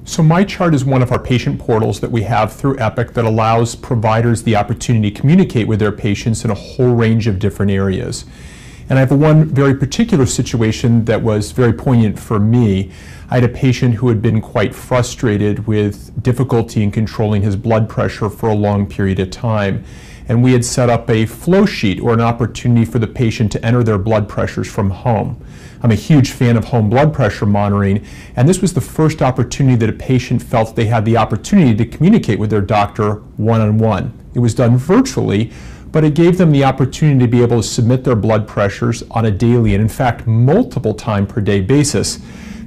So MyChart is one of our patient portals that we have through Epic that allows providers the opportunity to communicate with their patients in a whole range of different areas. And I have one very particular situation that was very poignant for me. I had a patient who had been quite frustrated with difficulty in controlling his blood pressure for a long period of time. And we had set up a flow sheet or an opportunity for the patient to enter their blood pressures from home. I'm a huge fan of home blood pressure monitoring, and this was the first opportunity that a patient felt they had the opportunity to communicate with their doctor one-on-one. It was done virtually, but it gave them the opportunity to be able to submit their blood pressures on a daily and in fact multiple time per day basis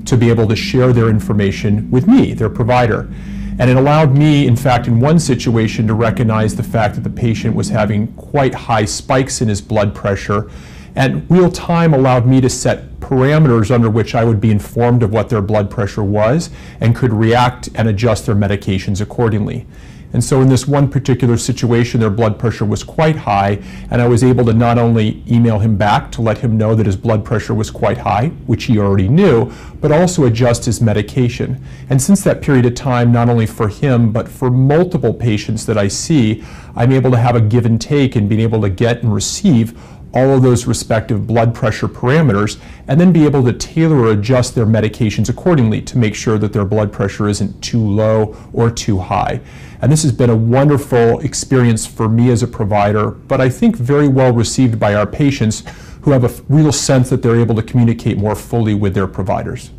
to be able to share their information with me, their provider. And it allowed me, in fact, in one situation to recognize the fact that the patient was having quite high spikes in his blood pressure, and real time allowed me to set parameters under which I would be informed of what their blood pressure was and could react and adjust their medications accordingly. And so in this one particular situation, their blood pressure was quite high, and I was able to not only email him back to let him know that his blood pressure was quite high, which he already knew, but also adjust his medication. And since that period of time, not only for him, but for multiple patients that I see, I'm able to have a give and take and being able to get and receive all of those respective blood pressure parameters, and then be able to tailor or adjust their medications accordingly to make sure that their blood pressure isn't too low or too high. And this has been a wonderful experience for me as a provider, but I think very well received by our patients who have a real sense that they're able to communicate more fully with their providers.